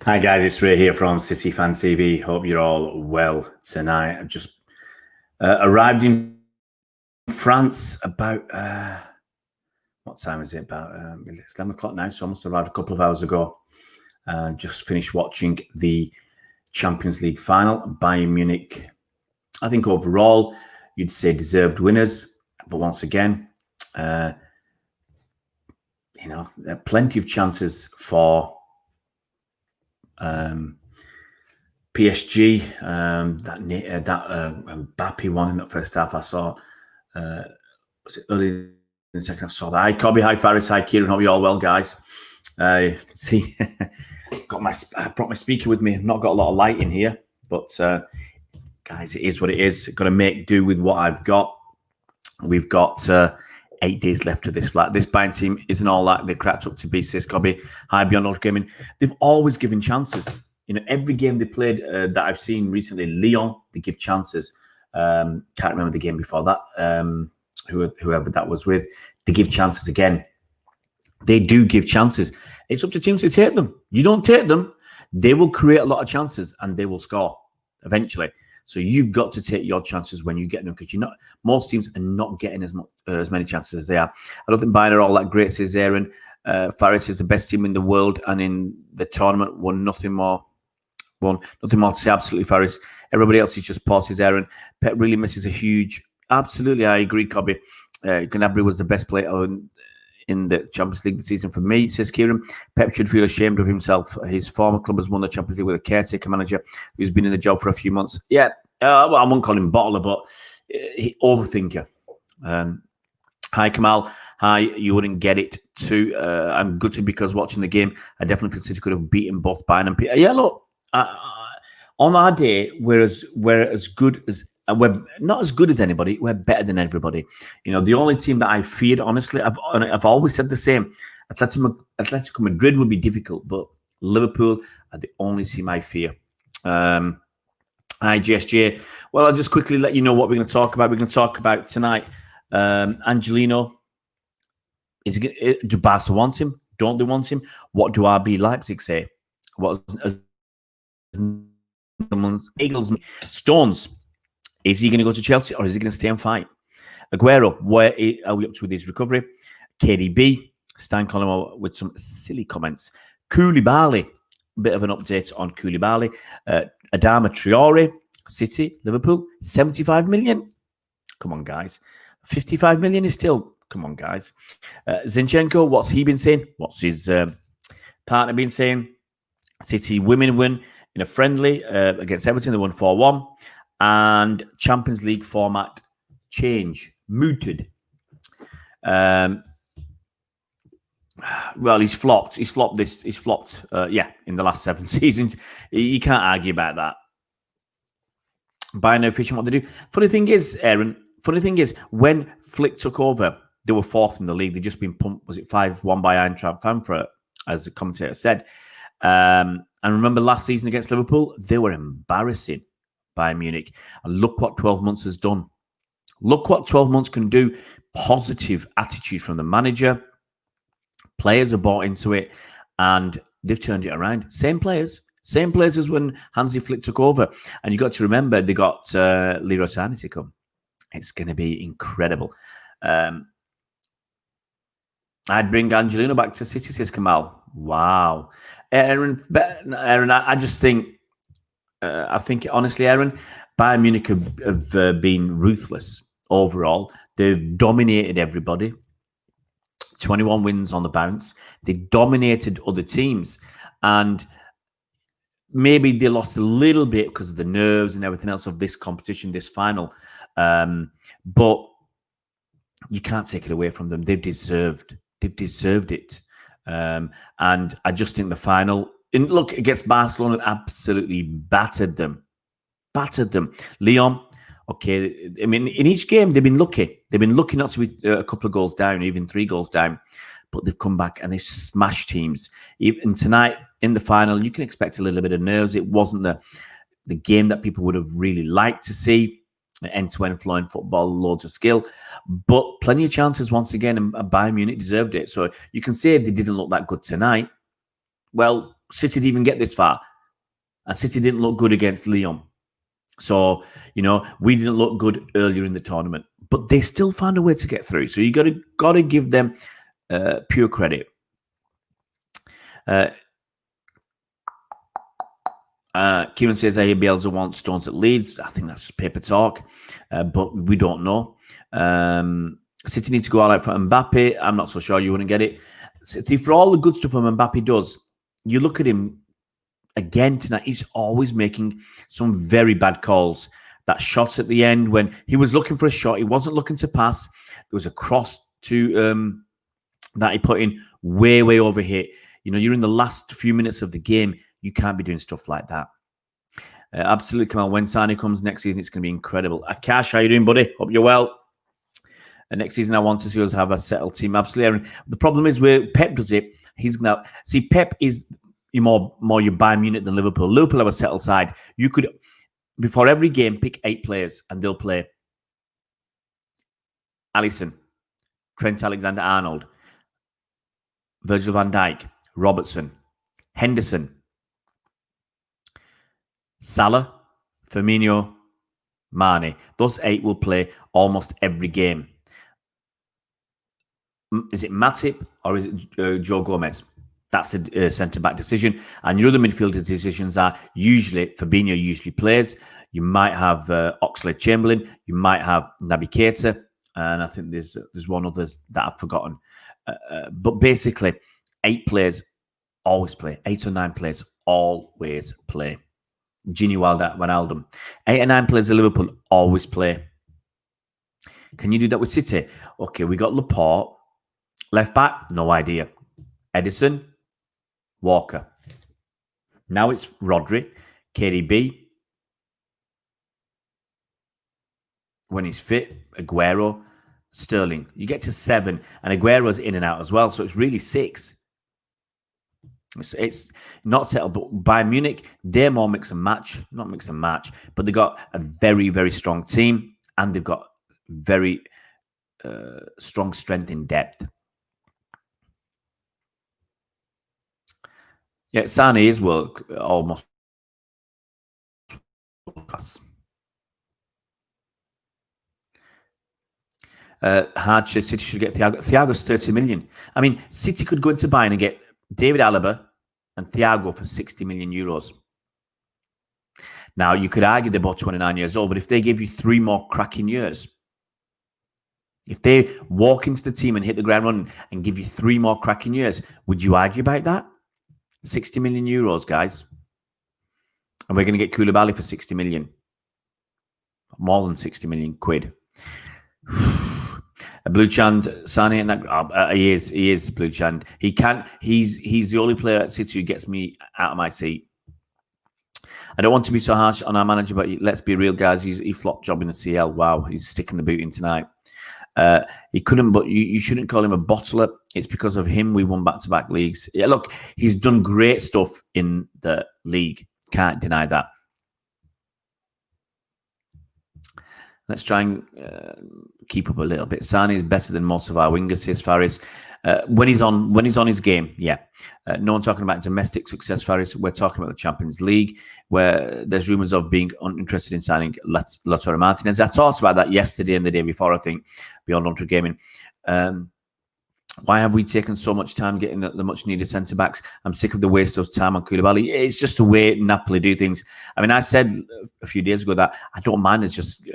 Hi guys, it's Ray here from City Fan TV. Hope you're all well tonight. I've just arrived in France about, what time is it? About it's 11 o'clock now, so I must have arrived a couple of hours ago. Just finished watching the Champions League final. Bayern Munich, I think overall, you'd say deserved winners. But once again, there are plenty of chances for PSG, that Mbappe one in that first half. I saw was it early in the second? I saw that. Hi Cobby, hi Faris, hi Kieran. Hope you all well, guys. You can see I brought my speaker with me. I've not got a lot of light in here, but guys, it is what it is. Got to make do with what I've got. We've got 8 days left of this flat. This Bayern team isn't all that they cracked up to be, says Cobby. Hi, Beyond All Gaming. They've always given chances. Every game they played that I've seen recently, Lyon, they give chances. Can't remember the game before that. Whoever that was with, they give chances again. They do give chances. It's up to teams to take them. You don't take them, they will create a lot of chances and they will score eventually. So you've got to take your chances when you get them, because most teams are not getting as many chances as they are. I don't think Bayern are all that great, says Aaron. Faris is the best team in the world, and in the tournament won nothing more to say. Absolutely, Faris. Everybody else is just poor, says Aaron. Pep really misses a huge. Absolutely, I agree, Cobby. Gnabry was the best player in the Champions League this season for me, says Kieran. Pep should feel ashamed of himself. His former club has won the Champions League with a caretaker manager who's been in the job for a few months. Yeah, well, I won't call him bottler, but overthinker. Hi, Kamal. Hi, you wouldn't get it too. I'm gutted because watching the game, I definitely feel City could have beaten both Bayern and PSG. Yeah, look, on our day, we're as good as. We're not as good as anybody. We're better than everybody. The only team that I feared, honestly, I've always said the same. Atletico Madrid would be difficult, but Liverpool are the only team I fear. Hi, GSJ. Well, I'll just quickly let you know what we're going to talk about. We're going to talk about tonight. Angelino. Do Barca want him? Don't they want him? What do RB Leipzig say? What Eagles? Stones. Is he going to go to Chelsea or is he going to stay and fight? Aguero, where are we up to with his recovery? KDB, Stan Collins with some silly comments. Koulibaly, bit of an update on Koulibaly. Adama Traore, City, Liverpool, 75 million. Come on, guys. 55 million is still, come on, guys. Zinchenko, what's he been saying? What's his partner been saying? City women win in a friendly against Everton. They won 4-1. And Champions League format change, mooted. Well, he's flopped. He's flopped this. He's flopped, in the last 7 seasons. You can't argue about that. Bayern are efficient what they do. Funny thing is, Aaron, when Flick took over, they were 4th in the league. They'd just been pumped, was it 5-1 by Eintracht Frankfurt, as the commentator said. And remember last season against Liverpool, they were embarrassing. Bayern Munich. And look what 12 months has done. Look what 12 months can do. Positive attitude from the manager. Players are bought into it and they've turned it around. Same players as when Hansi Flick took over. And you got to remember, they got Leroy Sané to come. It's going to be incredible. I'd bring Angelino back to City, says Kamal. Wow. Aaron, I just think, honestly, Aaron, Bayern Munich have been ruthless overall. They've dominated everybody. 21 wins on the bounce. They dominated other teams. And maybe they lost a little bit because of the nerves and everything else of this competition, this final. But you can't take it away from them. They've deserved it. And I just think the final... And look, against Barcelona, absolutely battered them. Lyon, okay. I mean, in each game, they've been lucky. They've been lucky not to be a couple of goals down, even 3 goals down. But they've come back and they've smashed teams. Even tonight, in the final, you can expect a little bit of nerves. It wasn't the game that people would have really liked to see. End-to-end flowing football, loads of skill. But plenty of chances once again, and Bayern Munich deserved it. So you can say they didn't look that good tonight. Well, City didn't even get this far. And City didn't look good against Lyon. So, we didn't look good earlier in the tournament. But they still found a way to get through. So you got to give them pure credit. Kieran says Bielsa wants Stones at Leeds. I think that's paper talk, but we don't know. City needs to go all out for Mbappe. I'm not so sure you wouldn't get it. See, for all the good stuff Mbappe does, you look at him again tonight, he's always making some very bad calls. That shot at the end when he was looking for a shot, he wasn't looking to pass. There was a cross to that he put in way over hit. You're in the last few minutes of the game. You can't be doing stuff like that. Absolutely, Kamal. When Sane comes next season, it's going to be incredible. Akash, how you doing, buddy? Hope you're well. Next season, I want to see us have a settled team. Absolutely, Aaron. The problem is where Pep does it, he's going to... See, Pep is more your Bayern Munich than Liverpool. Liverpool have a settled side. You could, before every game, pick 8 players and they'll play Alisson, Trent Alexander-Arnold, Virgil van Dijk, Robertson, Henderson, Salah, Firmino, Mane. Those 8 will play almost every game. Is it Matip or is it Joe Gomez? That's a centre-back decision. And your other midfielder decisions are usually, Fabinho usually plays. You might have Oxlade-Chamberlain. You might have Naby Keita. And I think there's one other that I've forgotten. But basically, 8 players always play. 8 or 9 players always play. Gini Wijnaldum. 8 or 9 players at Liverpool always play. Can you do that with City? Okay, we got Laporte. Left back, no idea. Edison, Walker. Now it's Rodri, KDB. When he's fit, Aguero, Sterling. You get to 7, and Aguero's in and out as well, so it's really 6. It's not settled, but Bayern Munich, they're more mix and match. Not mix and match, but they've got a very, very strong team, and they've got very strong strength in depth. Yeah, Sane is almost class. Hardship, City should get Thiago. Thiago's 30 million. I mean, City could go into Bayern and get David Alaba and Thiago for 60 million euros. Now, you could argue they're both 29 years old, but if they give you 3 more cracking years, if they walk into the team and hit the ground running and give you 3 more cracking years, would you argue about that? 60 million euros, guys. And we're going to get Koulibaly for 60 million. More than 60 million quid. Blue Chand, Sane, and that he is Blue Chand. He's the only player at City who gets me out of my seat. I don't want to be so harsh on our manager, but let's be real, guys. He flopped job in the CL. Wow, he's sticking the boot in tonight. He couldn't, but you shouldn't call him a bottler. It's because of him we won back-to-back leagues. Yeah, look, he's done great stuff in the league. Can't deny that. Let's try and keep up a little bit. Sane is better than most of our wingers, says Faris. When he's on his game, yeah. No one talking about domestic success, Faris. We're talking about the Champions League, where there's rumours of being uninterested in signing Lautaro Martinez. I talked about that yesterday and the day before, I think, beyond Ultra Gaming. Why have we taken so much time getting the much-needed centre-backs? I'm sick of the waste of time on Koulibaly. It's just the way Napoli do things. I mean, I said a few days ago that I don't mind us just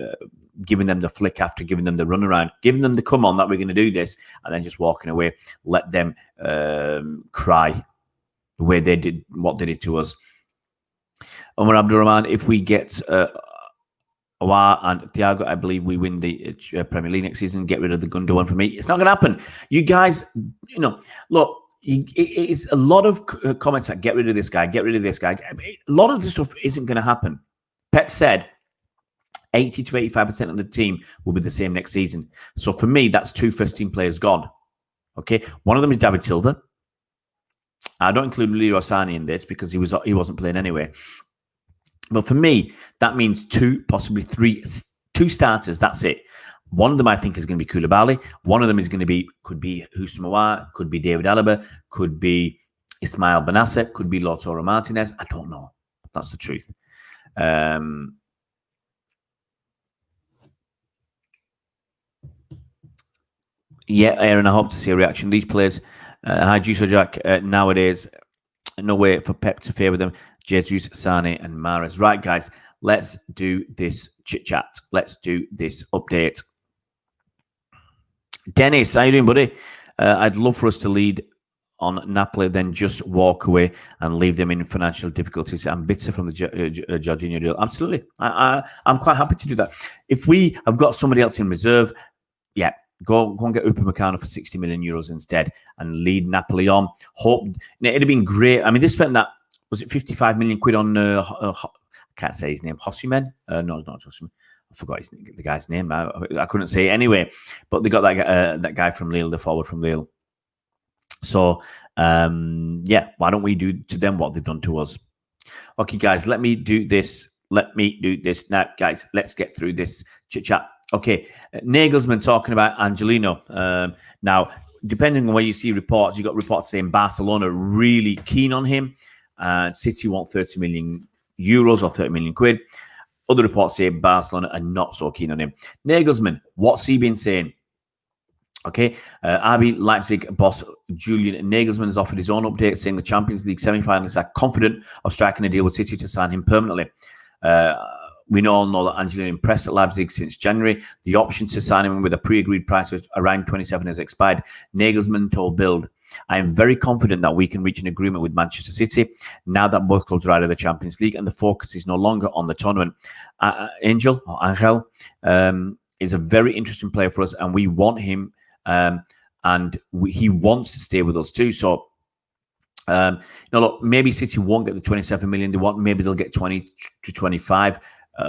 giving them the flick after giving them the runaround, giving them the come on that we're going to do this, and then just walking away. Let them cry the way they did, what they did to us. Omar Abdurrahman, if we get Aouar and Thiago, I believe we win the Premier League next season. Get rid of the Gundogan for me. It's not going to happen. You guys, look, it's a lot of comments that get rid of this guy, get rid of this guy. A lot of this stuff isn't going to happen. Pep said 80 to 85% of the team will be the same next season. So for me, that's 2 first-team players gone. Okay, one of them is David Silva. I don't include Leroy Sane in this because he wasn't playing anyway. But for me, that means 2, possibly 3, 2 starters. That's it. One of them, I think, is going to be Koulibaly. One of them is going to be, could be Houssem Aouar, could be David Alaba, could be Ismail Benasser, could be Lautaro Martinez. I don't know. That's the truth. Yeah, Aaron, I hope to see a reaction. These players, hi, Juice Jack, nowadays, no way for Pep to favour them. Jesus, Sane, and Mahrez. Right, guys, let's do this chit-chat. Let's do this update. Dennis, how you doing, buddy? I'd love for us to lead on Napoli, then just walk away and leave them in financial difficulties. I'm bitter from the Jorginho deal. Absolutely. I'm quite happy to do that. If we have got somebody else in reserve, yeah, go and get Upamecano for 60 million euros instead and lead Napoli on. Hope it'd have been great. I mean, they spent that, was it 55 million quid on, I can't say his name, Hossuman? No, not Hossuman. I forgot the guy's name. I couldn't say it anyway. But they got that guy from Lille, the forward from Lille. So, yeah, why don't we do to them what they've done to us? Okay, guys, let me do this. Now, guys, let's get through this chit-chat. Okay, Nagelsmann talking about Angelino. Now, depending on where you see reports, you got reports saying Barcelona really keen on him. City want 30 million euros or 30 million quid. Other reports say Barcelona are not so keen on him. Nagelsmann, what's he been saying? Okay, RB Leipzig boss Julian Nagelsmann has offered his own update, saying the Champions League semi-finalists are confident of striking a deal with City to sign him permanently. We all know that Angelino impressed at Leipzig since January. The option to sign him with a pre-agreed price of around 27 has expired. Nagelsmann told Bild, I am very confident that we can reach an agreement with Manchester City now that both clubs are out of the Champions League and the focus is no longer on the tournament. Angel is a very interesting player for us and we want him he wants to stay with us too. So, look, maybe City won't get the 27 million they want. Maybe they'll get 20 to 25.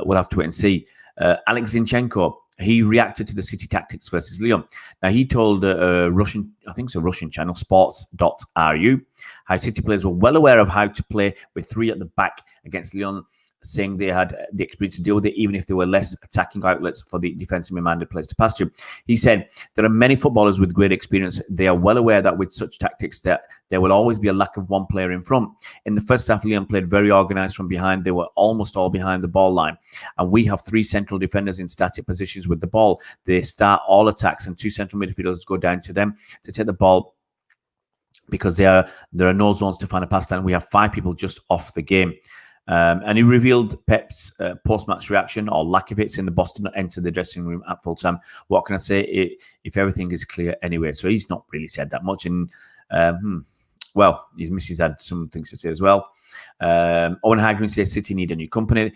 We'll have to wait and see. Alex Zinchenko, he reacted to the City tactics versus Lyon. Now, he told Russian, I think it's a Russian channel, sports.ru, how City players were well aware of how to play with three at the back against Lyon, saying they had the experience to deal with it, even if there were less attacking outlets for the defensively minded players to pass to. He said, there are many footballers with great experience. They are well aware that with such tactics that there will always be a lack of one player in front. In the first half, Lyon played very organised from behind. They were almost all behind the ball line. And we have three central defenders in static positions with the ball. They start all attacks and two central midfielders go down to them to take the ball because there are no zones to find a pass line. We have five people just off the game. And he revealed Pep's post-match reaction, or lack of it, in the Boston entered the dressing room at full time. What can I say? If everything is clear anyway. So he's not really said that much. And, well, his missus had some things to say as well. Owen Hagman says City need a new company.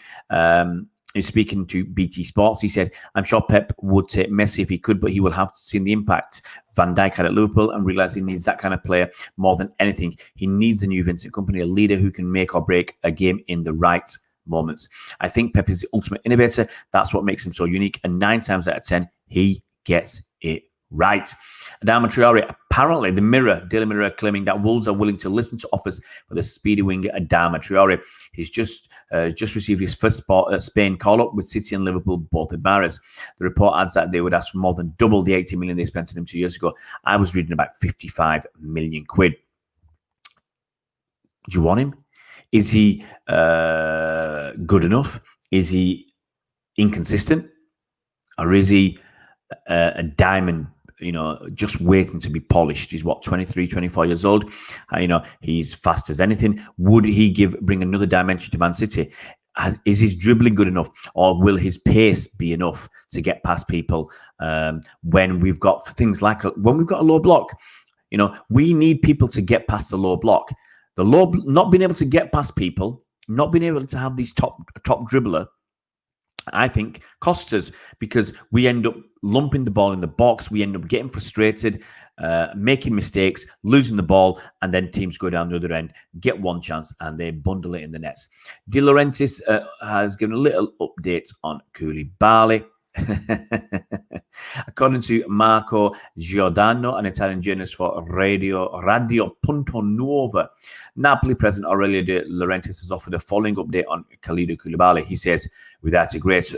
He's speaking to BT Sports. He said, I'm sure Pep would take Messi if he could, but he will have to see the impact Van Dijk had at Liverpool and realize he needs that kind of player more than anything. He needs a new Vincent Kompany, a leader who can make or break a game in the right moments. I think Pep is the ultimate innovator. That's what makes him so unique. And 9 times out of 10, he gets it right. Adama Traore, apparently the Daily Mirror claiming that Wolves are willing to listen to offers for the speedy winger Adama Traore. He's just received his first Spain call-up with City and Liverpool, both admirers. The report adds that they would ask for more than double the 80 million they spent on him 2 years ago. I was reading about 55 million quid. Do you want him? Is he good enough? Is he inconsistent? Or is he a diamond, just waiting to be polished? He's 23, 24 years old. He's fast as anything. Would he bring another dimension to Man City? Is his dribbling good enough, or will his pace be enough to get past people when we've got things like when we've got a low block? We need people to get past the low block. Not being able to get past people, not being able to have these top dribbler, I think costs us, because we end up lumping the ball in the box. We end up getting frustrated, making mistakes, losing the ball, and then teams go down the other end, get one chance, and they bundle it in the nets. De Laurentiis has given a little update on Koulibaly. According to Marco Giordano, an Italian journalist for Radio Punto Nuova, Napoli president Aurelio De Laurentiis has offered a following update on Kalidou Koulibaly. He says, without a great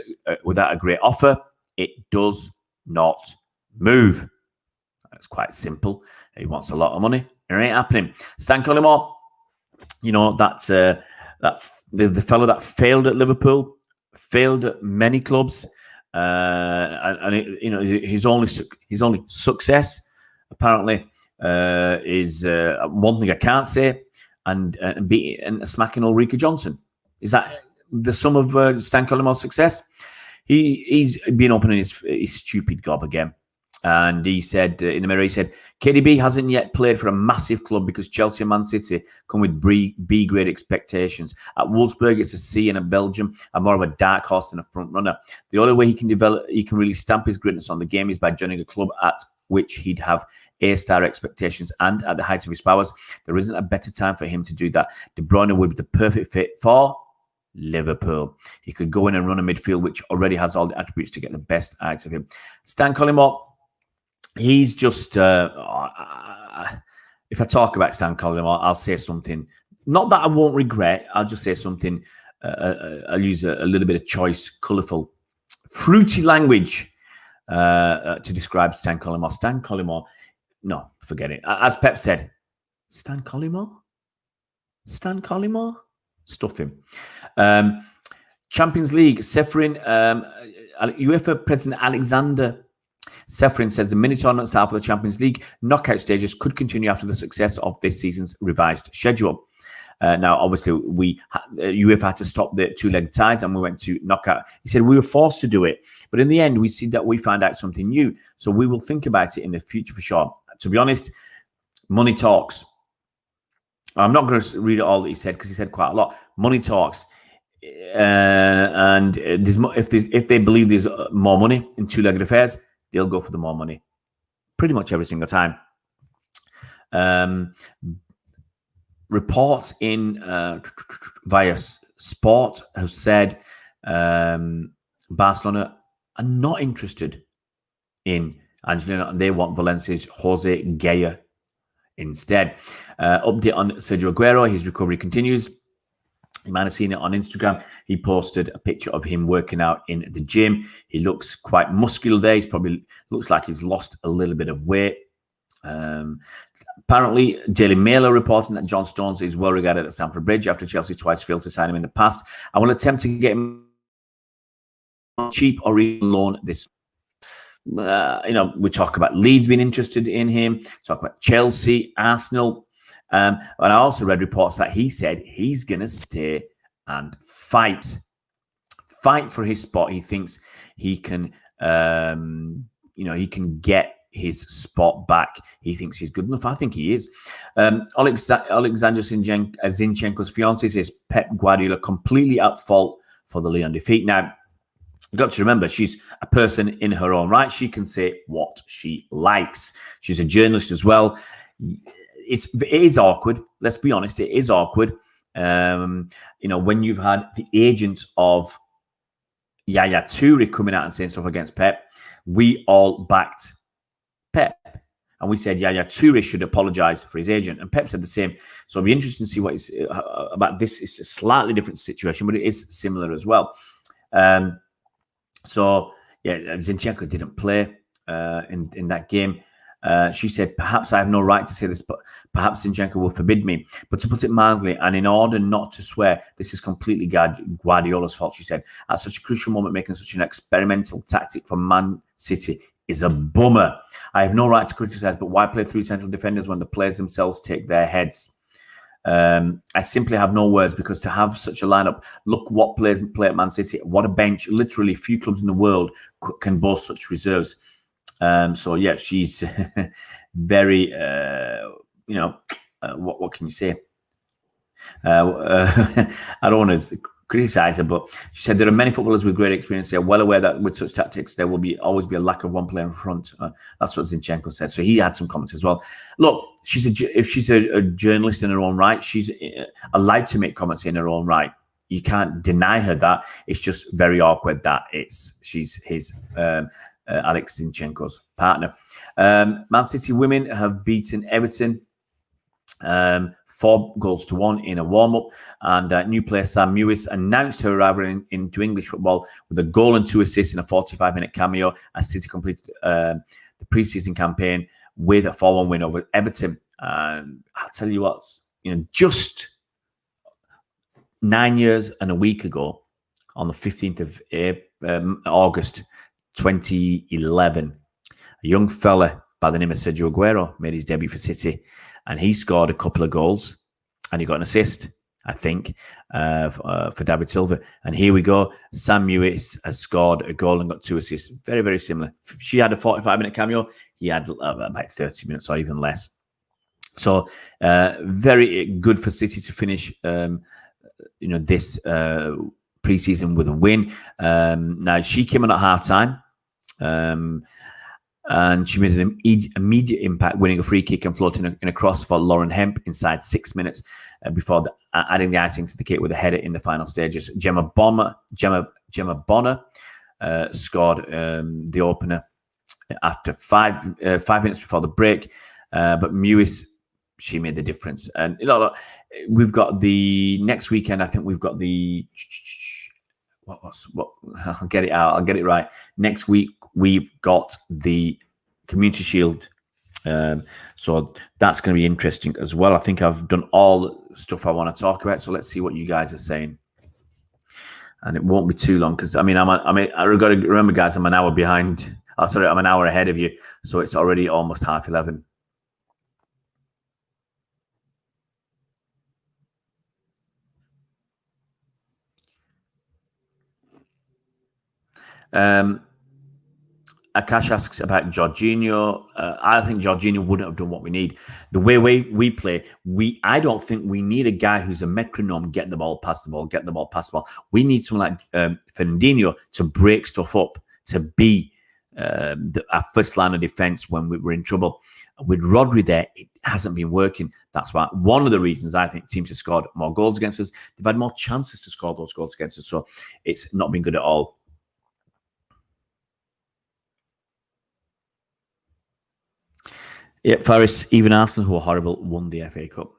offer, it does not move. It's quite simple. He wants a lot of money. It ain't happening. Stan Collymore, you know, that's the fellow that failed at Liverpool, failed at many clubs, and you know, his only success apparently is one thing I can't say, and smacking Ulrika Johnson. Is that the sum of Stan Collymore's success? He's been opening his stupid gob again. And he said in the mirror, he said, KDB hasn't yet played for a massive club because Chelsea and Man City come with B-grade expectations. At Wolfsburg, it's a C, and at Belgium, are more of a dark horse than a front runner. The only way he can really stamp his greatness on the game is by joining a club at which he'd have A-star expectations and at the height of his powers. There isn't a better time for him to do that. De Bruyne would be the perfect fit for Liverpool. He could go in and run a midfield which already has all the attributes to get the best out of him. Stan Collymore, he's just, if I talk about Stan Collymore, I'll say something, not that I won't regret, I'll just say something, I'll use a little bit of choice, colourful, fruity language to describe Stan Collymore. Stan Collymore, no, forget it. As Pep said, Stan Collymore? Stan Collymore? Stuff him. Champions League, Seferin, UEFA President Alexander Seferin says the mini tournaments out for the Champions League knockout stages could continue after the success of this season's revised schedule. Now, obviously, UEFA had to stop the two-leg ties and we went to knockout. He said we were forced to do it, but in the end, we see that we found out something new. So we will think about it in the future for sure. To be honest, money talks. I'm not going to read all that he said because he said quite a lot. Money talks. And if they believe there's more money in two-legged affairs, they'll go for the more money pretty much every single time. Reports in via Sport have said Barcelona are not interested in Angelino and they want Valencia's Jose Gaya instead. Update on Sergio Aguero, his recovery continues. You might have seen it on Instagram. He posted a picture of him working out in the gym. He looks quite muscular there. He's probably looks like he's lost a little bit of weight. Apparently, Daily Mail are reporting that John Stones is well regarded at Stamford Bridge after Chelsea twice failed to sign him in the past. I will attempt to get him cheap or even loan this. You know, we talk about Leeds being interested in him. Talk about Chelsea, Arsenal. And I also read reports that he said he's going to stay and fight for his spot. He thinks he can, he can get his spot back. He thinks he's good enough. I think he is. Alexander Zinchenko's fiancée says Pep Guardiola completely at fault for the Lyon defeat. Now, you've got to remember, she's a person in her own right. She can say what she likes. She's a journalist as well. It is awkward. Let's be honest. It is awkward. When you've had the agent of Yaya Toure coming out and saying stuff against Pep, we all backed Pep. And we said Yaya Toure should apologise for his agent. And Pep said the same. So it'll be interesting to see what is about this. It's a slightly different situation, but it is similar as well. Zinchenko didn't play in that game. She said, perhaps I have no right to say this, but perhaps Zinchenko will forbid me. But to put it mildly, and in order not to swear, this is completely Guardiola's fault, she said. At such a crucial moment, making such an experimental tactic for Man City is a bummer. I have no right to criticise, but why play three central defenders when the players themselves take their heads? I simply have no words because to have such a lineup, look what players play at Man City. What a bench. Literally few clubs in the world can boast such reserves. She's very, what can you say? I don't want to criticize her, but she said there are many footballers with great experience. They are well aware that with such tactics, there will always be a lack of one player in front. That's what Zinchenko said. So he had some comments as well. Look, if she's a journalist in her own right, she's allowed to make comments in her own right. You can't deny her that. It's just very awkward that she's his Alex Zinchenko's partner. Man City women have beaten Everton 4-1 in a warm-up, and new player Sam Mewis announced her arrival into English football with a goal and 2 assists in a 45-minute cameo as City completed the pre-season campaign with a 4-1 win over Everton. And I'll tell you what, just 9 years and a week ago, on the 15th of August 2011, a young fella by the name of Sergio Aguero made his debut for City, and he scored a couple of goals, and he got an assist, I think, for David Silva. And here we go. Sam Mewis has scored a goal and got 2 assists. Very, very similar. She had a 45-minute cameo. He had about 30 minutes or even less. So very good for City to finish, this pre-season with a win. Now, she came on at half-time. And she made an immediate impact, winning a free kick and floating in a cross for Lauren Hemp inside 6 minutes before adding the icing to the cake with a header in the final stages. Gemma Bonner scored the opener after 5 minutes before the break, but Mewis, she made the difference. And we've got the next weekend. I think we've got the what? I'll get it out. I'll get it right. Next week we've got the Community Shield, so that's going to be interesting as well. I think I've done all the stuff I want to talk about. So let's see what you guys are saying, and it won't be too long because I got to remember, guys, I'm an hour behind. Oh, sorry, I'm an hour ahead of you, so it's already almost 11:30. Akash asks about Jorginho. I think Jorginho wouldn't have done what we need. The way we play, I don't think we need a guy who's a metronome, get the ball, pass the ball, get the ball, pass the ball. We need someone like Fernandinho to break stuff up, to be our first line of defense when we're in trouble. With Rodri there, it hasn't been working. That's why one of the reasons I think teams have scored more goals against us. They've had more chances to score those goals against us, so it's not been good at all. Yeah, Faris, even Arsenal, who are horrible, won the FA Cup.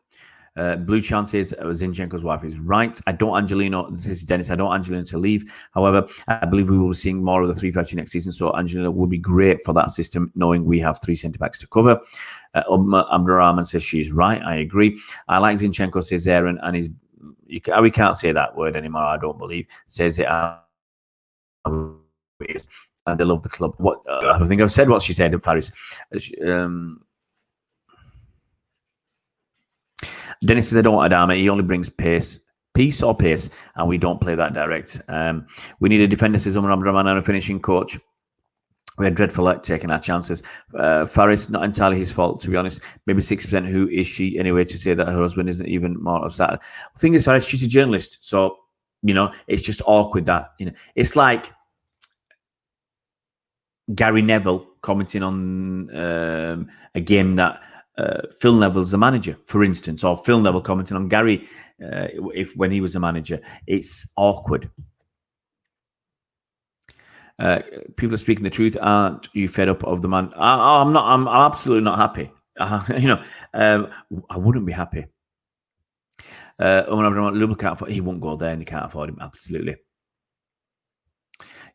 Blue chances, Zinchenko's wife is right. I don't Angelino, this is Dennis, I don't Angelino to leave. However, I believe we will be seeing more of the 3-5-2 next season, so Angelino will be great for that system, knowing we have 3 centre-backs to cover. Abdurrahman says she's right, I agree. I like Zinchenko, says Aaron, and we can't say that word anymore, I don't believe. Says it and they love the club. I think I've said what she said, Faris. Dennis says, I don't want Adama. He only brings pace, and we don't play that direct. We need a defender, says Umar Abdurrahman, and a finishing coach. We had dreadful at taking our chances. Faris, not entirely his fault, to be honest. Maybe 6%. Who is she anyway to say that her husband isn't even more upset? The thing is, Faris, she's a journalist, so it's just awkward that it's like Gary Neville commenting on a game that Phil Neville's the manager, for instance, or Phil Neville commenting on Gary when he was a manager. It's awkward. People are speaking the truth. Aren't you fed up of the man? I'm not. I'm absolutely not happy. I wouldn't be happy. Liverpool can't afford. He won't go there, and they can't afford him. Absolutely.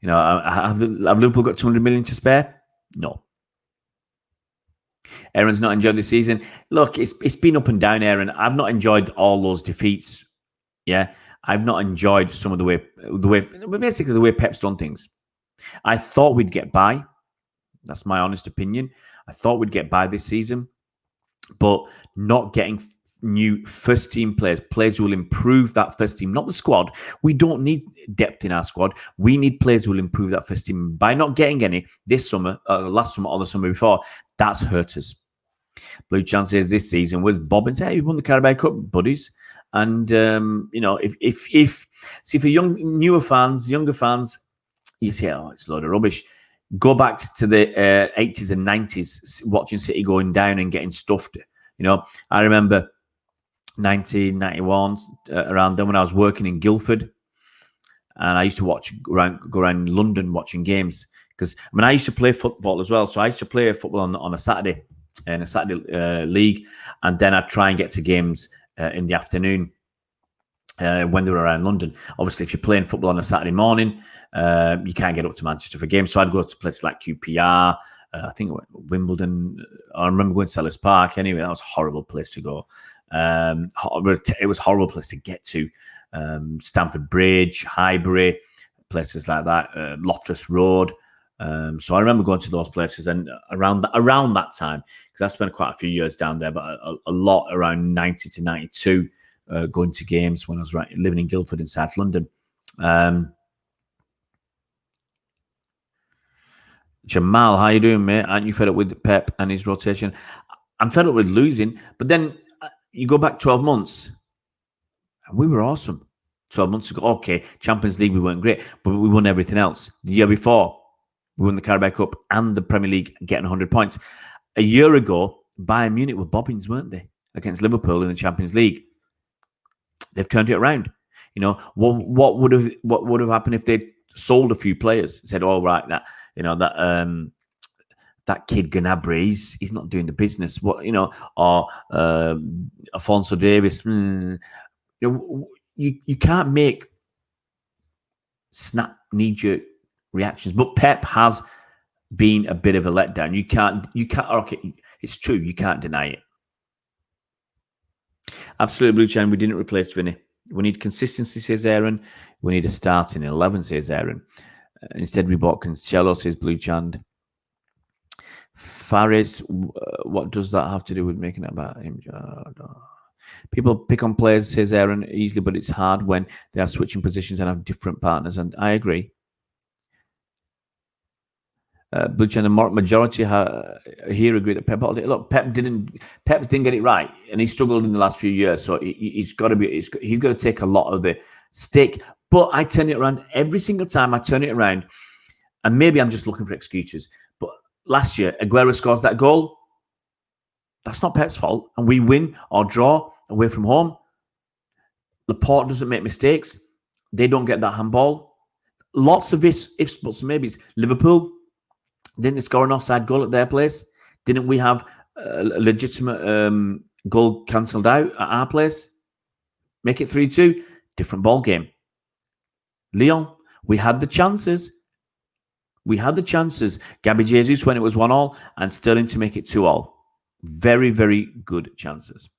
Have Liverpool got 200 million to spare? No. Aaron's not enjoyed the season. Look, it's been up and down, Aaron. I've not enjoyed all those defeats. Yeah, I've not enjoyed some of the way Pep's done things. I thought we'd get by. That's my honest opinion. I thought we'd get by this season, but not getting new first team players who will improve that first team, not the squad. We don't need depth in our squad. We need players who will improve that first team. By not getting any this summer, last summer or the summer before, that's hurt us. Blue chances this season was Bob and say, hey, we won the Carabao Cup, buddies. And if for younger fans, you say, oh, it's a load of rubbish. Go back to the 80s and 90s, watching City going down and getting stuffed. I remember 1991, around then when I was working in Guildford, and I used to go around London watching games because I used to play football as well. So I used to play football on a Saturday in a Saturday league, and then I'd try and get to games in the afternoon when they were around London. Obviously, if you're playing football on a Saturday morning, you can't get up to Manchester for games. So I'd go to places like QPR, I think Wimbledon. I remember going to Selhurst Park. Anyway, that was a horrible place to go. It was a horrible place to get to. Stamford Bridge, Highbury, places like that, Loftus Road. So I remember going to those places, and around that time, because I spent quite a few years down there, but a lot around 90 to 92, going to games when I was living in Guildford in South London. Jamal, how you doing, mate? Aren't you fed up with Pep and his rotation? I'm fed up with losing, but then you go back 12 months, and we were awesome. 12 months ago, okay, Champions League, we weren't great, but we won everything else. The year before, we won the Carabao Cup and the Premier League, getting 100 points. A year ago, Bayern Munich were bobbins, weren't they, against Liverpool in the Champions League? They've turned it around. You know, what would have happened if they sold a few players? Said, "Oh, right, that kid Gnabry, he's not doing the business." What, or Alphonso Davies. You can't make snap knee-jerk reactions. But Pep has been a bit of a letdown. You can't. Okay, it's true. You can't deny it. Absolutely, Blue Chain. We didn't replace Vinny. We need consistency, says Aaron. We need a starting 11, says Aaron. Instead, we bought Cancelo, says Blue Chand. Faris, what does that have to do with making it about him? People pick on players, says Aaron, easily, but it's hard when they are switching positions and have different partners. And I agree. Blue Chand, the majority here agree that Pep. Look, Pep didn't get it right, and he struggled in the last few years. So he's got to take a lot of the stick. But I turn it around every single time. I turn it around, and maybe I'm just looking for excuses. But last year, Aguero scores that goal. That's not Pep's fault, and we win or draw away from home. Laporte doesn't make mistakes. They don't get that handball. Lots of ifs, buts, and maybes. Liverpool, didn't they score an offside goal at their place? Didn't we have a legitimate goal cancelled out at our place? Make it 3-2. Different ball game. Lyon, we had the chances. Gabby Jesus when it was 1-1, and Sterling to make it 2-2. Very, very good chances.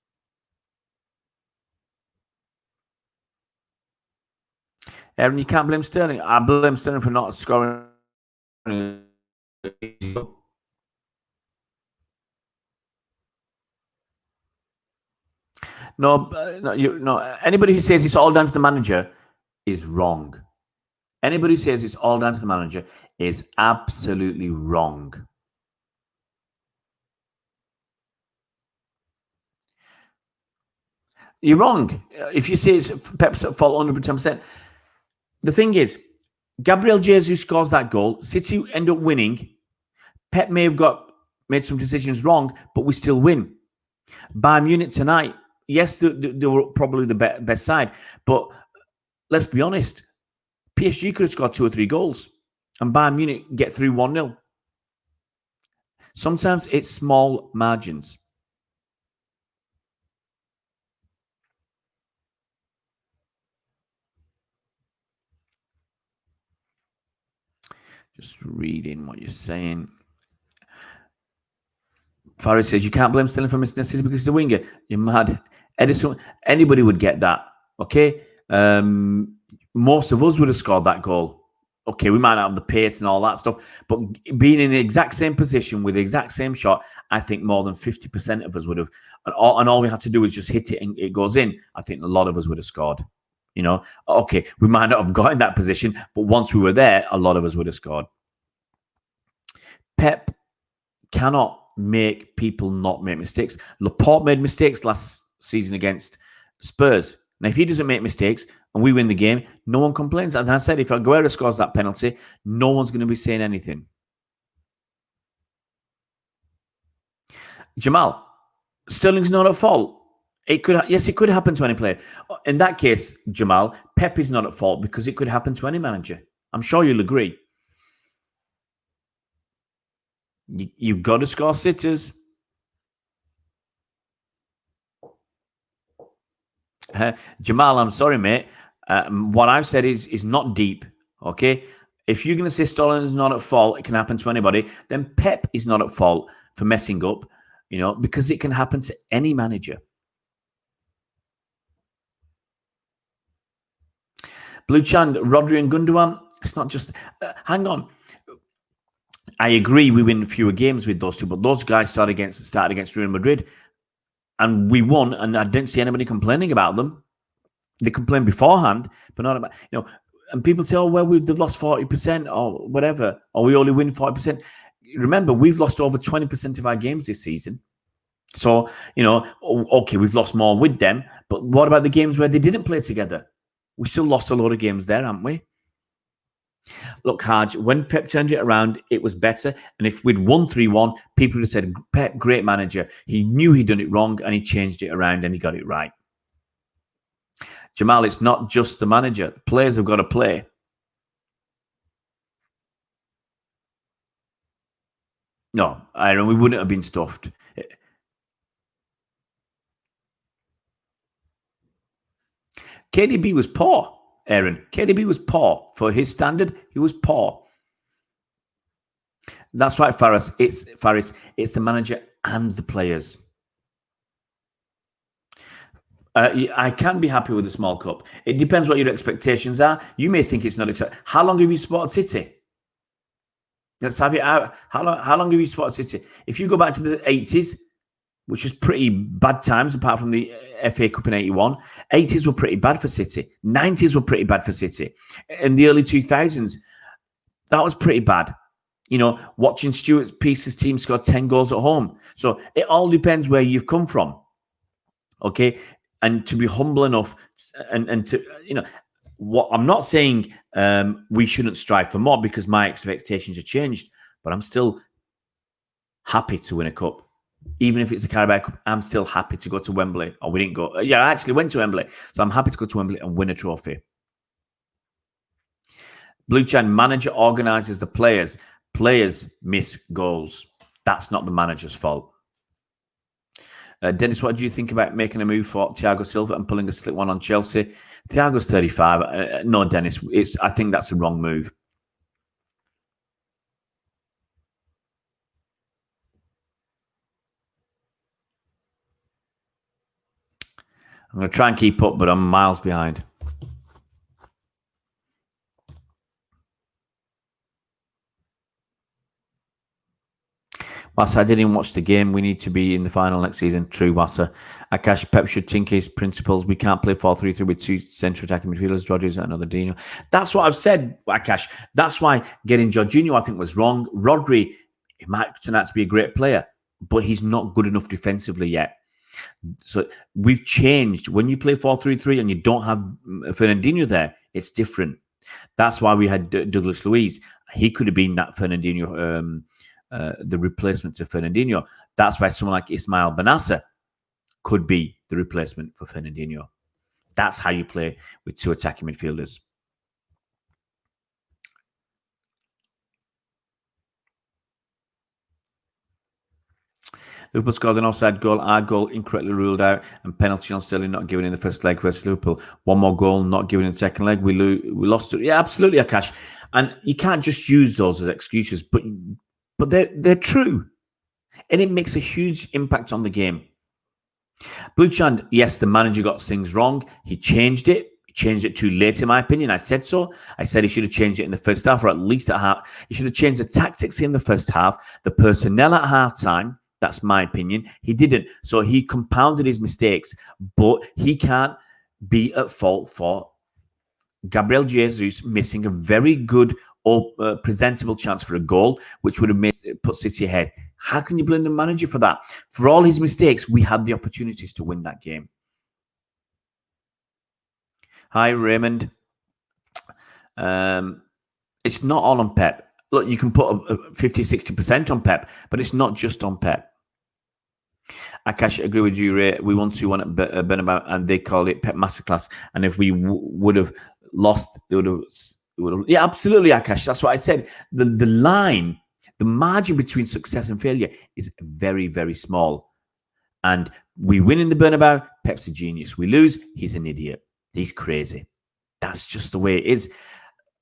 Aaron, you can't blame Sterling. I blame Sterling for not scoring. No. Anybody who says it's all down to the manager is wrong. Anybody who says it's all down to the manager is absolutely wrong. You're wrong. If you say it's Pep's fault 110%. The thing is, Gabriel Jesus scores that goal. City end up winning. Pep may have made some decisions wrong, but we still win. Bayern Munich tonight, yes, they were probably the best side, but let's be honest, PSG could have scored 2 or 3 goals, and Bayern Munich get through 1-0. Sometimes it's small margins. Just reading what you're saying. Farid says, you can't blame Sterling for missing assist because he's a winger. You're mad. Edison, anybody would get that, okay? Most of us would have scored that goal. Okay, we might not have the pace and all that stuff, but being in the exact same position with the exact same shot, I think more than 50% of us would have. And all we had to do was just hit it and it goes in. I think a lot of us would have scored. Okay, we might not have got in that position, but once we were there, a lot of us would have scored. Pep cannot make people not make mistakes. Laporte made mistakes last season against Spurs. Now, if he doesn't make mistakes and we win the game, no one complains. And I said, if Aguero scores that penalty, no one's going to be saying anything. Jamal, Sterling's not at fault. It could happen to any player. In that case, Jamal, Pep is not at fault because it could happen to any manager. I'm sure you'll agree. You've got to score sitters. Jamal, I'm sorry, mate. What I've said is not deep. Okay, If you're going to say Sterling's not at fault, it can happen to anybody, then Pep is not at fault for messing up, because it can happen to any manager. Blue Chand, Rodri and Gundogan, it's not just... hang on. I agree we win fewer games with those two, but those guys started against Real Madrid, and we won, and I didn't see anybody complaining about them. They complained beforehand, but not about, and people say, oh, well, they've lost 40% or whatever, or we only win 40%. Remember, we've lost over 20% of our games this season. So, okay, we've lost more with them, but what about the games where they didn't play together? We still lost a lot of games there, haven't we? Look, Haj, when Pep turned it around, it was better. And if we'd won 3-1, people would have said, Pep, great manager. He knew he'd done it wrong and he changed it around and he got it right. Jamal, it's not just the manager. The players have got to play. No, Aaron, we wouldn't have been stuffed. KDB was poor, Aaron. KDB was poor. For his standard, he was poor. That's right, Faris. It's the manager and the players. I can be happy with the small cup. It depends what your expectations are. You may think it's not acceptable. How long have you supported City? Let's have it out. How long have you supported City? If you go back to the 80s, which was pretty bad times, apart from the FA Cup in 81, 80s were pretty bad for City. 90s were pretty bad for City. In the early 2000s, that was pretty bad. Watching Stuart Pearce's team score 10 goals at home. So it all depends where you've come from. Okay? And to be humble enough and to, what I'm not saying we shouldn't strive for more because my expectations have changed, but I'm still happy to win a cup. Even if it's the Carabao Cup, I'm still happy to go to Wembley. Or we didn't go. Yeah, I actually went to Wembley. So I'm happy to go to Wembley and win a trophy. Blue Chan, manager organises the players. Players miss goals. That's not the manager's fault. Dennis, what do you think about making a move for Thiago Silva and pulling a slick one on Chelsea? Thiago's 35. No, Dennis, I think that's a wrong move. I'm going to try and keep up, but I'm miles behind. Wassa, I didn't watch the game. We need to be in the final next season. True, Wassa. Akash, Pep should tinker his principles. We can't play 4-3-3 with two central attacking midfielders, Rodgers and another Dino. That's what I've said, Akash. That's why getting Jorginho, I think, was wrong. Rodri, he might turn out to be a great player, but he's not good enough defensively yet. So we've changed. When you play 4-3-3 and you don't have Fernandinho there, it's different. That's why we had Douglas Luiz. He could have been that Fernandinho, the replacement to Fernandinho. That's why someone like Ismail Benassa could be the replacement for Fernandinho. That's how you play with two attacking midfielders. Liverpool scored an offside goal. Our goal incorrectly ruled out, and penalty on Sterling not given in the first leg versus Liverpool. One more goal not given in the second leg. We lost it. Yeah, absolutely, Akash. And you can't just use those as excuses, but they're true, and it makes a huge impact on the game. Blue Chand, yes, the manager got things wrong. He changed it. He changed it too late, in my opinion. I said so. I said he should have changed it in the first half, or at least at half. He should have changed the tactics in the first half, the personnel at halftime. That's my opinion. He didn't. So he compounded his mistakes, but he can't be at fault for Gabriel Jesus missing a very good or presentable chance for a goal, which would have put City ahead. How can you blame the manager for that? For all his mistakes, we had the opportunities to win that game. Hi, Raymond. It's not all on Pep. Look, you can put 50-60% on Pep, but it's not just on Pep. Akash, agree with you, Ray. We won 2-1 at Bernabeu, and they called it Pep Masterclass. And if we would have lost, they would have. Yeah, absolutely, Akash. That's what I said. The line, the margin between success and failure is very, very small. And we win in the Bernabeu, Pep's a genius. We lose, he's an idiot. He's crazy. That's just the way it is.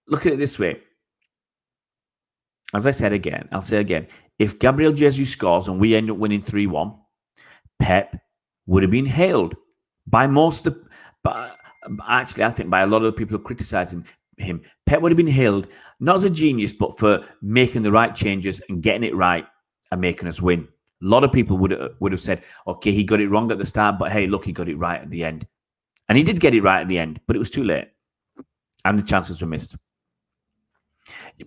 Look at it this way. as I said again, I'll say again, if Gabriel Jesus scores and we end up winning 3-1, Pep would have been hailed by most of the, but actually I think by a lot of the people who are criticising him. Pep would have been hailed not as a genius, but for making the right changes and getting it right and making us win. A lot of people would have said, okay, he got it wrong at the start, but hey, look, he got it right at the end. And he did get it right at the end, but it was too late. And the chances were missed.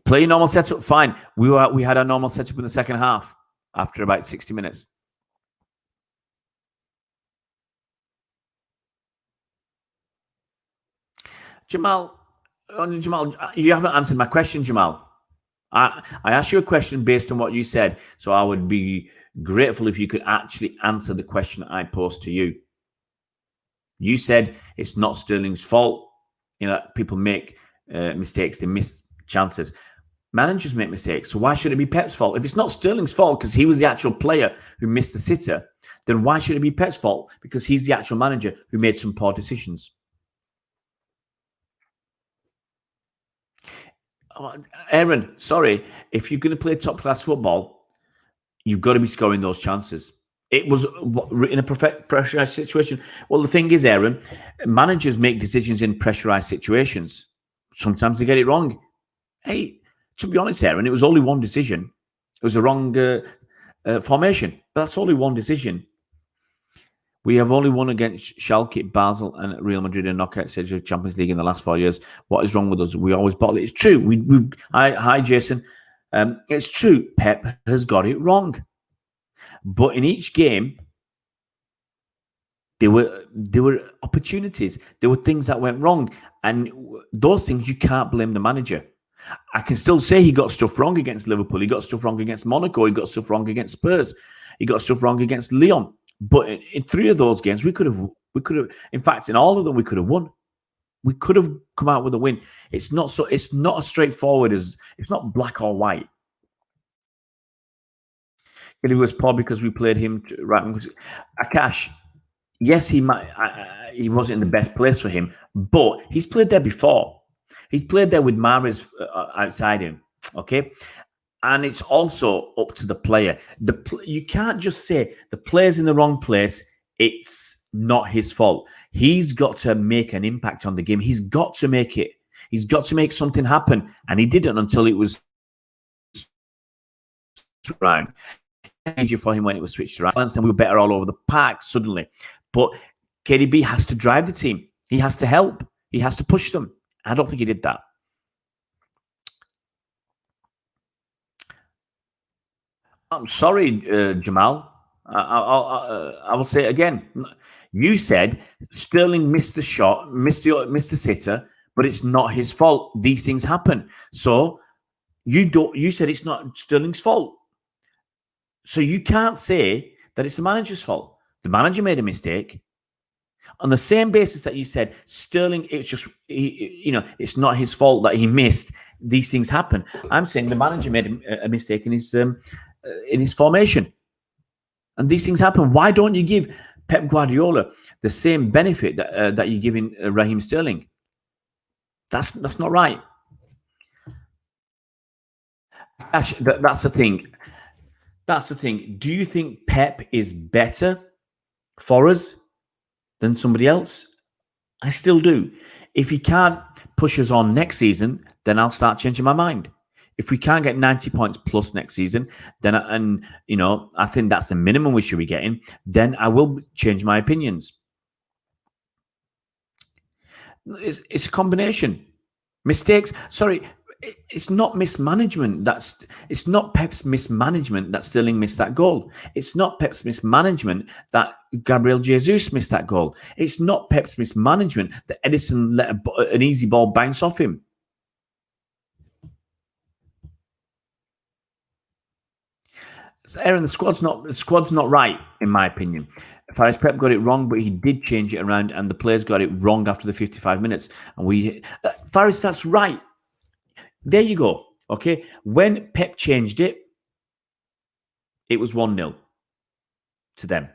Play a normal setup, fine. We had our normal setup in the second half after about 60 minutes. Jamal, you haven't answered my question, Jamal. I asked you a question based on what you said, so I would be grateful if you could actually answer the question I posed to you. You said it's not Sterling's fault. You know, people make mistakes, they miss chances. Managers make mistakes, so why should it be Pep's fault? If it's not Sterling's fault because he was the actual player who missed the sitter, then why should it be Pep's fault because he's the actual manager who made some poor decisions? Aaron, sorry, if you're going to play top-class football, you've got to be scoring those chances. It was in a pressurized situation. Well, the thing is, Aaron, managers make decisions in pressurized situations. Sometimes they get it wrong. Hey, to be honest, Aaron, it was only one decision. It was a wrong formation. But that's only one decision. We have only won against Schalke, Basel, and Real Madrid in knockout stage of Champions League in the last 4 years. What is wrong with us? We always bottle it. It's true. Hi, Jason. It's true. Pep has got it wrong. But in each game, there were opportunities. There were things that went wrong. And those things, you can't blame the manager. I can still say he got stuff wrong against Liverpool. He got stuff wrong against Monaco. He got stuff wrong against Spurs. He got stuff wrong against Lyon. But in 3 of those games, we could have. In fact, in all of them, we could have won. We could have come out with a win. It's not as straightforward as it's not black or white. It was poor because we played him right. Akash, yes, he wasn't in the best place for him, but he's played there before. He's played there with Mahrez outside him. Okay. And it's also up to the player. You can't just say the player's in the wrong place. It's not his fault. He's got to make an impact on the game. He's got to make it. He's got to make something happen. And he didn't until it was around. Easier for him when it was switched around. And we were better all over the park suddenly. But KDB has to drive the team. He has to help. He has to push them. I don't think he did that. I'm sorry, Jamal. I will say it again. You said Sterling missed the shot, missed the sitter, but it's not his fault. These things happen. So you said it's not Sterling's fault. So you can't say that it's the manager's fault. The manager made a mistake. On the same basis that you said Sterling, it's just it's not his fault that he missed. These things happen. I'm saying the manager made a mistake in his formation, and these things happen. Why don't you give Pep Guardiola the same benefit that you're giving Raheem Sterling? That's not right. Ash, that's the thing. That's the thing. Do you think Pep is better for us than somebody else? I still do. If he can't push us on next season, then I'll start changing my mind. If we can't get 90 points plus next season, then I think that's the minimum we should be getting, then I will change my opinions. It's a combination. Mistakes. Sorry, it's not mismanagement. It's not Pep's mismanagement that Sterling missed that goal. It's not Pep's mismanagement that Gabriel Jesus missed that goal. It's not Pep's mismanagement that Edison let an easy ball bounce off him. Aaron, the squad's not right, in my opinion. Faris Pep got it wrong, but he did change it around, and the players got it wrong after the 55 minutes. And Faris, that's right. There you go. Okay, when Pep changed it, it was 1-0 to them.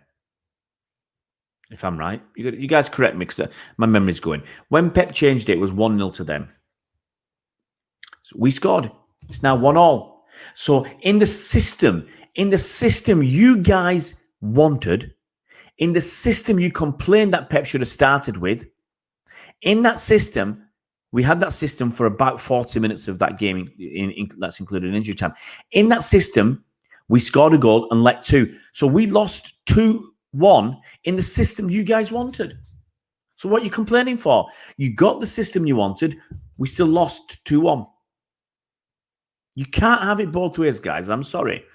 If I'm right, you guys correct me because my memory's going. When Pep changed it, it was 1-0 to them. So we scored. It's now 1-1. So in the system you guys wanted, in the system you complained that Pep should have started with, in that system, we had that system for about 40 minutes of that game, that's included injury time. In that system, we scored a goal and let 2. So we lost 2-1 in the system you guys wanted. So what are you complaining for? You got the system you wanted. We still lost 2-1. You can't have it both ways, guys. I'm sorry.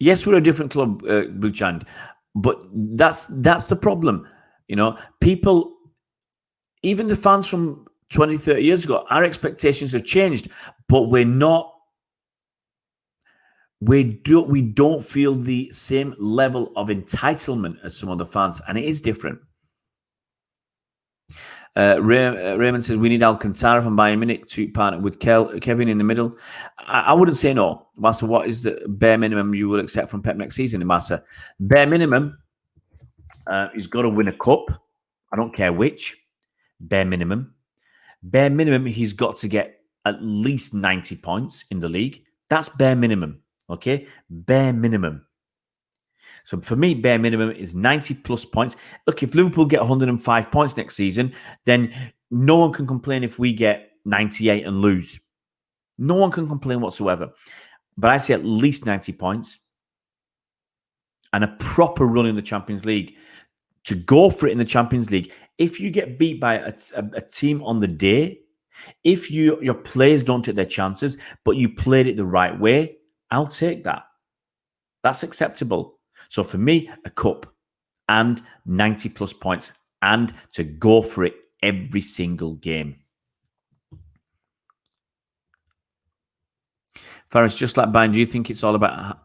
Yes, we're a different club, Buchand, but that's the problem. You know, people, even the fans from 20, 30 years ago, our expectations have changed, but we don't feel the same level of entitlement as some other fans, and it is different. Raymond says we need Alcantara from Bayern Munich to partner with Kevin in the middle. I wouldn't say no. Massa, what is the bare minimum you will accept from Pep next season? Massa, bare minimum, he's got to win a cup. I don't care which. Bare minimum. Bare minimum, he's got to get at least 90 points in the league. That's bare minimum. Okay? Bare minimum. So for me, bare minimum is 90 plus points. Look, if Liverpool get 105 points next season, then no one can complain if we get 98 and lose. No one can complain whatsoever. But I say at least 90 points and a proper run in the Champions League. To go for it in the Champions League, if you get beat by a team on the day, if your players don't take their chances, but you played it the right way, I'll take that. That's acceptable. So for me, a cup and 90 plus points and to go for it every single game. Faris, just like Bayern, do you think it's all about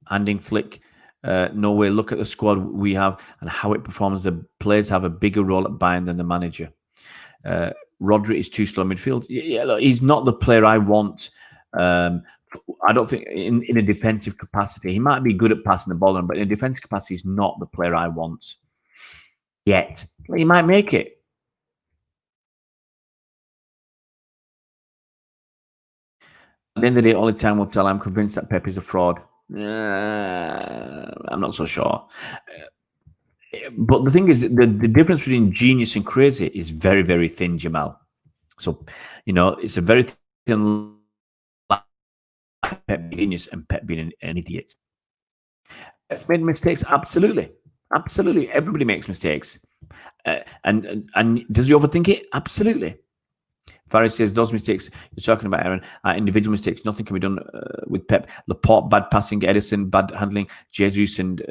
handing Flick? No way. Look at the squad we have and how it performs. The players have a bigger role at Bayern than the manager. Rodri is too slow midfield. Yeah, look, he's not the player I want. I don't think in a defensive capacity. He might be good at passing the ball on, but in a defensive capacity, he's not the player I want yet. He might make it. At the end of the day, only time will tell. I'm convinced that Pep is a fraud. I'm not so sure. But the thing is, the difference between genius and crazy is very, very thin, Jamal. So, you know, it's a very thin line. Pep being genius and Pep being an idiot. Pep made mistakes, absolutely. Absolutely. Everybody makes mistakes. And does he overthink it? Absolutely. Faris says those mistakes you're talking about, Aaron, are individual mistakes. Nothing can be done with Pep. Laporte, bad passing, Edison, bad handling, Jesus and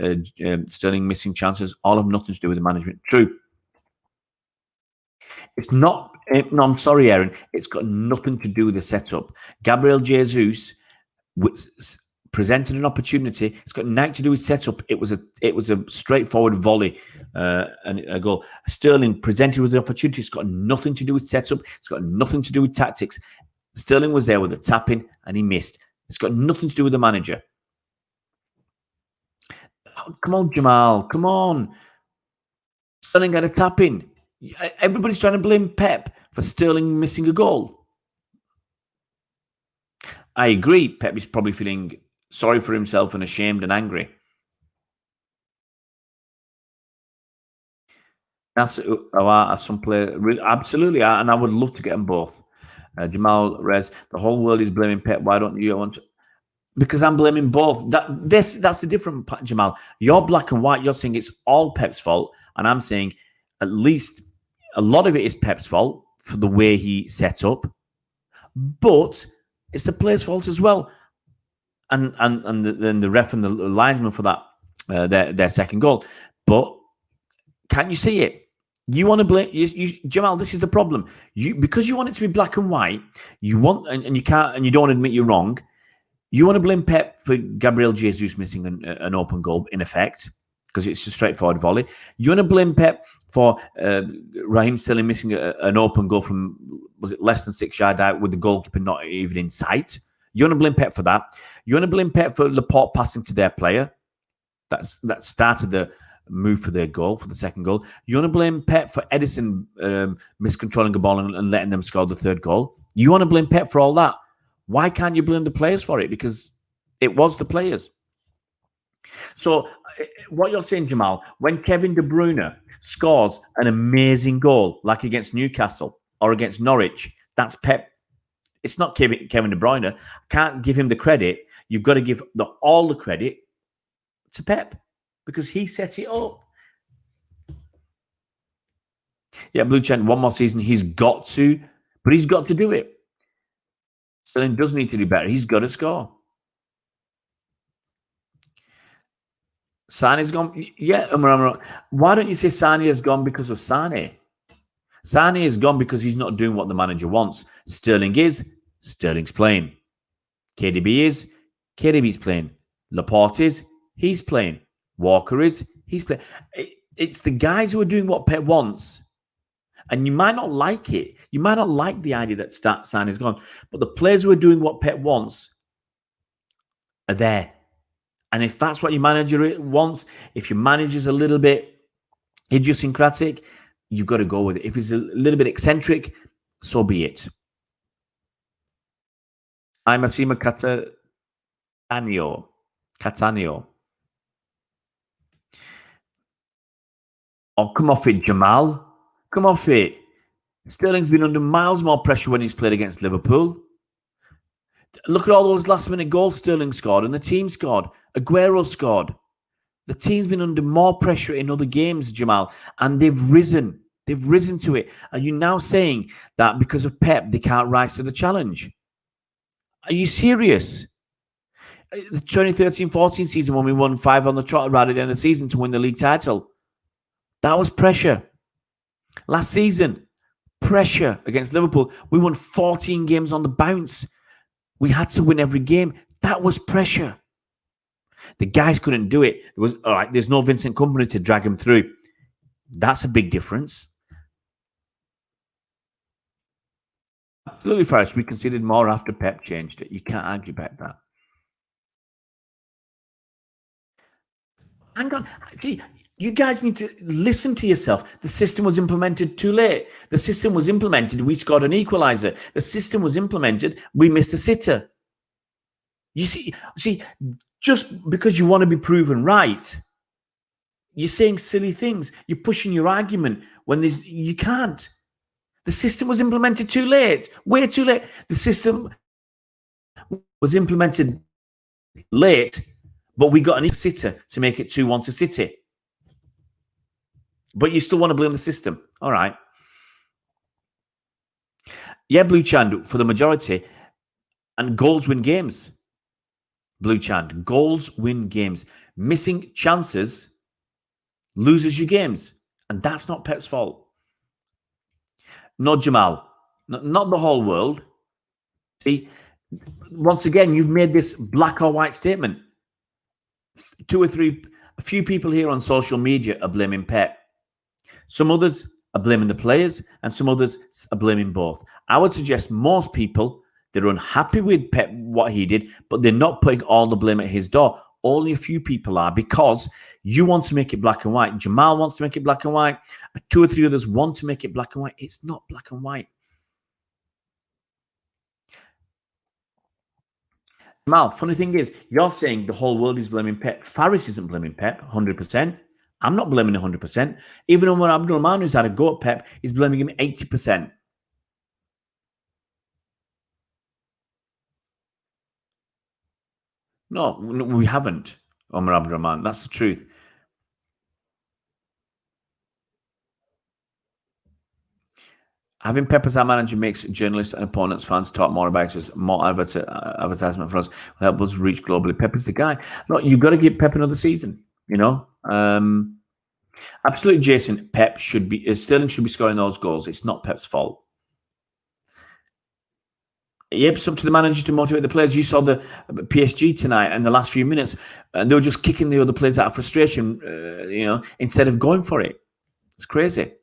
Sterling missing chances, all have nothing to do with the management. True. It's not, no, I'm sorry, Aaron. It's got nothing to do with the setup. Gabriel Jesus presented an opportunity. It's got nothing to do with setup. It was a straightforward volley and a goal. Sterling presented with the opportunity. It's got nothing to do with setup. It's got nothing to do with tactics. Sterling was there with a tap-in and he missed. It's got nothing to do with the manager. Oh, come on, Jamal. Come on. Sterling had a tap-in. Everybody's trying to blame Pep for Sterling missing a goal. I agree. Pep is probably feeling sorry for himself and ashamed and angry. That's some player, absolutely, and I would love to get them both. Jamal Rez, the whole world is blaming Pep. Why don't you want to? Because I'm blaming both. That's the different, Jamal. You're black and white. You're saying it's all Pep's fault, and I'm saying at least a lot of it is Pep's fault for the way he set up, but it's the players' fault as well. And then the ref and the linesman for that their second goal. But can't you see it? You want to blame Jamal? This is the problem. Because you want it to be black and white. You want and you can't and you don't want to admit you're wrong. You want to blame Pep for Gabriel Jesus missing an open goal in effect because it's a straightforward volley. You want to blame Pep for Raheem Sterling missing an open goal from, was it less than 6 yards out with the goalkeeper not even in sight? You want to blame Pep for that. You want to blame Pep for Laporte passing to their player. That started the move for their goal, for the second goal. You want to blame Pep for Edison miscontrolling a ball and letting them score the third goal. You want to blame Pep for all that. Why can't you blame the players for it? Because it was the players. So what you're saying, Jamal, when Kevin De Bruyne scores an amazing goal, like against Newcastle or against Norwich, that's Pep. It's not Kevin De Bruyne. Can't give him the credit. You've got to give all the credit to Pep because he set it up. Yeah, Blue Chen, one more season. He's got to, but he's got to do it. Sterling does need to do better. He's got to score. Sane's gone. Yeah, why don't you say Sane has gone because of Sane? Sane is gone because he's not doing what the manager wants. Sterling is. Sterling's playing. KDB is. KDB's playing. Laporte is. He's playing. Walker is. He's playing. It's the guys who are doing what Pep wants. And you might not like it. You might not like the idea that Sane is gone. But the players who are doing what Pep wants are there. And if that's what your manager wants, if your manager's a little bit idiosyncratic, you've got to go with it. If he's a little bit eccentric, so be it. I'm Massimo Catania. Oh, come off it, Jamal. Come off it. Sterling's been under miles more pressure when he's played against Liverpool. Look at all those last-minute goals Sterling scored and the team scored. Aguero scored. The team's been under more pressure in other games, Jamal, and they've risen. They've risen to it. Are you now saying that because of Pep, they can't rise to the challenge? Are you serious? The 2013-14 season when we won 5 on the trot right at the end of the season to win the league title, that was pressure. Last season, pressure against Liverpool. We won 14 games on the bounce. We had to win every game. That was pressure. The guys couldn't do it. There's no Vincent Kompany to drag him through. That's a big difference. Absolutely, Farish. We conceded more after Pep changed it. You can't argue about that. Hang on. See, you guys need to listen to yourself. The system was implemented too late. The system was implemented. We scored an equalizer. The system was implemented. We missed a sitter. You see, just because you want to be proven right, you're saying silly things. You're pushing your argument when you can't. The system was implemented too late. Way too late. The system was implemented late, but we got an sitter to make it 2-1 to City. But you still want to blame the system. All right. Yeah, Blue Chand, for the majority. And goals win games. Blue Chand, goals win games. Missing chances loses you games. And that's not Pep's fault. No, Jamal. Not the whole world. See, once again, you've made this black or white statement. A few people here on social media are blaming Pep. Some others are blaming the players, and some others are blaming both. I would suggest most people, they're unhappy with Pep, what he did, but they're not putting all the blame at his door. Only a few people are, because you want to make it black and white. Jamal wants to make it black and white. 2 or 3 others want to make it black and white. It's not black and white. Jamal, funny thing is, you're saying the whole world is blaming Pep. Faris isn't blaming Pep 100%. I'm not blaming 100%. Even when Abdulrahman, who's had a go at Pep, is blaming him 80%. No, we haven't, Omar Abdulrahman. That's the truth. Having Pep as our manager makes journalists and opponents, fans talk more about us, more advertisement for us, will help us reach globally. Pep is the guy. Look, you've got to give Pep another season, you know. Absolutely, Jason. Sterling should be scoring those goals. It's not Pep's fault. Yep, it's up to the manager to motivate the players. You saw the PSG tonight in the last few minutes, and they were just kicking the other players out of frustration, instead of going for it. It's crazy.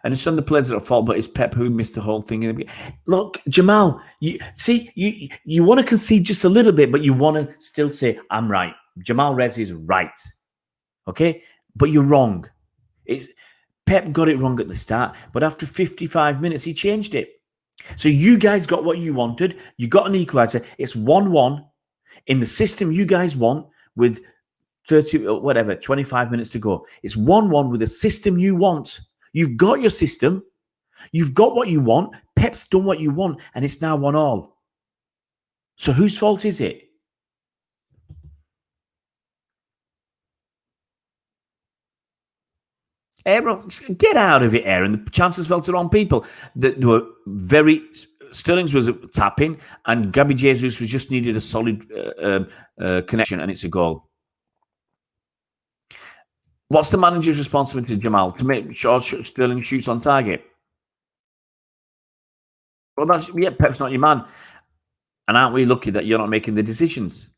And it's on the players that are at fault, but it's Pep who missed the whole thing. Look, Jamal, you want to concede just a little bit, but you want to still say, I'm right. Jamal Rez is right. Okay? But you're wrong. Pep got it wrong at the start, but after 55 minutes, he changed it. So you guys got what you wanted. You got an equaliser. It's 1-1 in the system you guys want with 30, whatever, 25 minutes to go. It's 1-1 with the system you want. You've got your system. You've got what you want. Pep's done what you want, and it's now 1-1. So whose fault is it? Aaron, get out of it, Aaron. The chances fell to the wrong people. That were very. Sterling's was tapping, and Gabby Jesus was just needed a solid connection, and it's a goal. What's the manager's responsibility, Jamal, to make sure Sterling shoots on target? Well, Pep's not your man. And aren't we lucky that you're not making the decisions?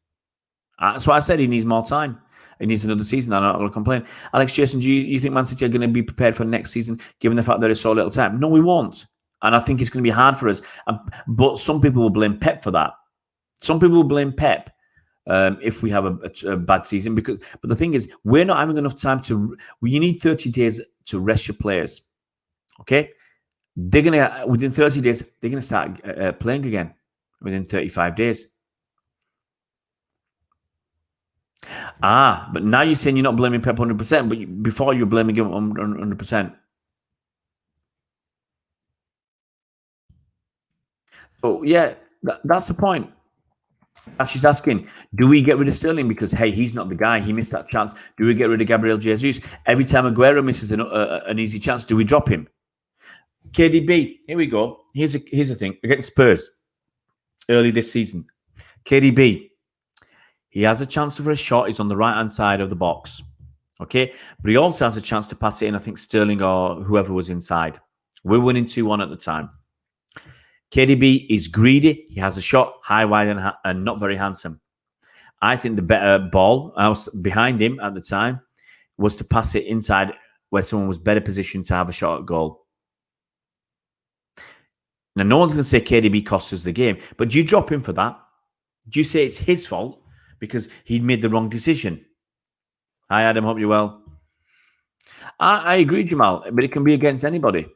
That's why I said he needs more time. He needs another season. I'm not going to complain. Alex Jason, do you think Man City are going to be prepared for next season, given the fact there is so little time? No, we won't. And I think it's going to be hard for us. But some people will blame Pep for that. Some people will blame Pep if we have a bad season. But the thing is, we're not having enough time to. You need 30 days to rest your players. Okay, they're gonna within 30 days they're gonna start playing again within 35 days. But now you're saying you're not blaming Pep 100%, but before you were blaming him 100%. So yeah, that's the point. She's asking, do we get rid of Sterling because, hey, he's not the guy, he missed that chance? Do we get rid of Gabriel Jesus? Every time Aguero misses an easy chance, do we drop him? KDB, here we go. Here's the thing. Against Spurs early this season. KDB, he has a chance for a shot. He's on the right-hand side of the box. Okay? But he also has a chance to pass it in, I think, Sterling or whoever was inside. We're winning 2-1 at the time. KDB is greedy. He has a shot, high, wide, and not very handsome. I think the better ball, I was behind him at the time, was to pass it inside where someone was better positioned to have a shot at goal. Now, no one's going to say KDB cost us the game, but do you drop him for that? Do you say it's his fault because he'd made the wrong decision? Hi, Adam. Hope you're well. I agree, Jamal, but it can be against anybody.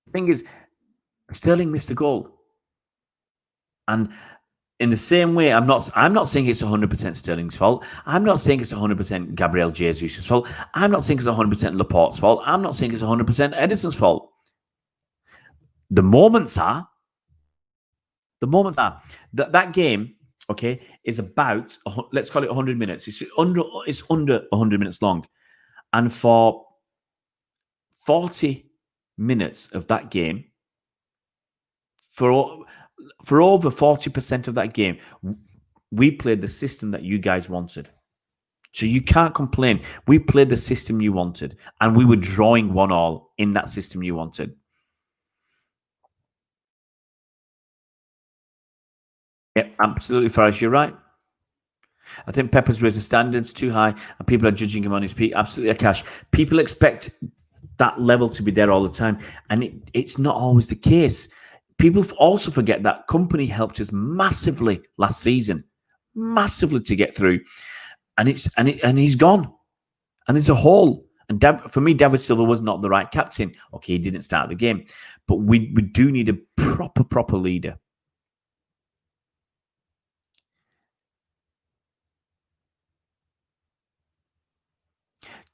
The thing is, Sterling missed a goal. And in the same way, I'm not saying it's 100% Sterling's fault. I'm not saying it's 100% Gabriel Jesus' fault. I'm not saying it's 100% Laporte's fault. I'm not saying it's 100% Edison's fault. The moments are that game, okay, is about, let's call it 100 minutes. It's under 100 minutes long. And for 40 minutes of that game, for over 40% of that game, we played the system that you guys wanted. So you can't complain. We played the system you wanted, and we were drawing 1-1 in that system you wanted. Yeah, absolutely, Farish, you're right. I think Pepper's raised the standards too high, and people are judging him on his peak. Absolutely, Akash. People expect that level to be there all the time, and it's not always the case. People also forget that Company helped us massively last season, massively to get through, and he's gone, and there's a hole. And for me, David Silva was not the right captain. Okay, he didn't start the game, but we do need a proper leader.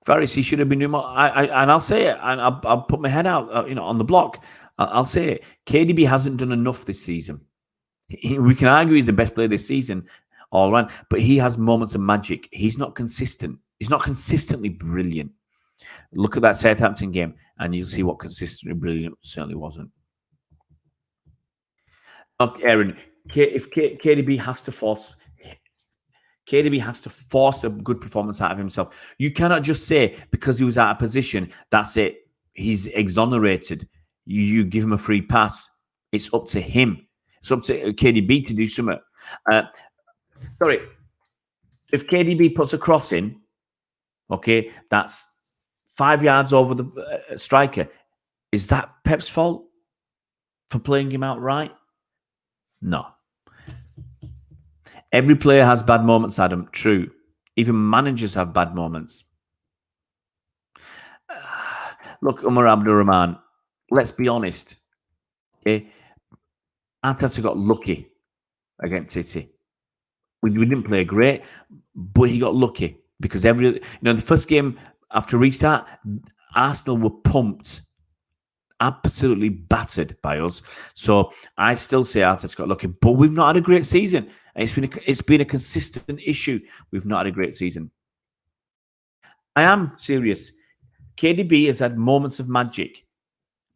Varys, he should have been doing more. And I'll say it, and I'll put my head out, on the block. I'll say it. KDB hasn't done enough this season. We can argue he's the best player this season, all right, but he has moments of magic. He's not consistent. He's not consistently brilliant. Look at that Southampton game, and you'll see what consistently brilliant certainly wasn't. Okay, Aaron, if KDB has to force a good performance out of himself. You cannot just say because he was out of position, that's it. He's exonerated. You give him a free pass. It's up to him. It's up to KDB to do something. Sorry. If KDB puts a cross in, okay, that's 5 yards over the striker. Is that Pep's fault for playing him out right? No. Every player has bad moments, Adam. True. Even managers have bad moments. Look, Umar Abdul Rahman, let's be honest. Okay, Arteta got lucky against City. We didn't play great, but he got lucky because the first game after restart, Arsenal were pumped, absolutely battered by us. So I still say Arteta got lucky, but we've not had a great season. It's been a consistent issue. We've not had a great season. I am serious. KDB has had moments of magic,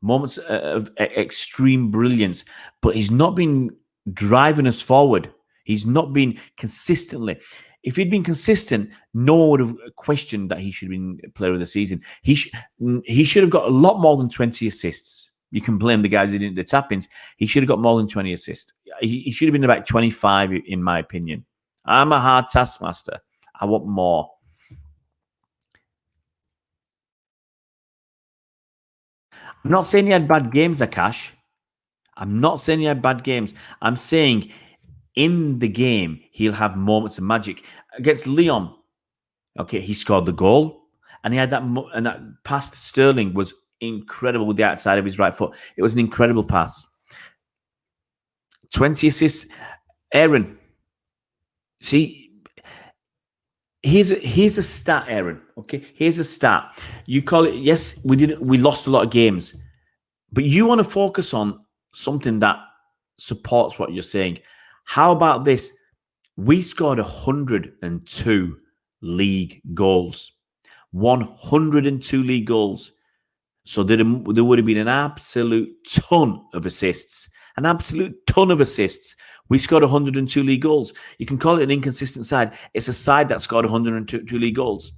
moments of extreme brilliance, but he's not been driving us forward. He's not been consistently. If he'd been consistent, no one would have questioned that he should have been player of the season. He should have got a lot more than 20 assists. You can blame the guys who didn't do the tap-ins. He should have got more than 20 assists. He should have been about 25, in my opinion. I'm a hard taskmaster. I want more. I'm not saying he had bad games, Akash. I'm not saying he had bad games. I'm saying in the game, he'll have moments of magic. Against Lyon, okay, he scored the goal. And he had that pass to Sterling was incredible with the outside of his right foot. It was an incredible pass. 20 assists. Aaron, see, here's a stat, Aaron. Okay, here's a stat. You call it, yes, we lost a lot of games. But you want to focus on something that supports what you're saying. How about this? We scored 102 league goals. 102 league goals. So there would have been an absolute ton of assists. An absolute ton of assists. We scored 102 league goals. You can call it an inconsistent side. It's a side that scored 102 league goals.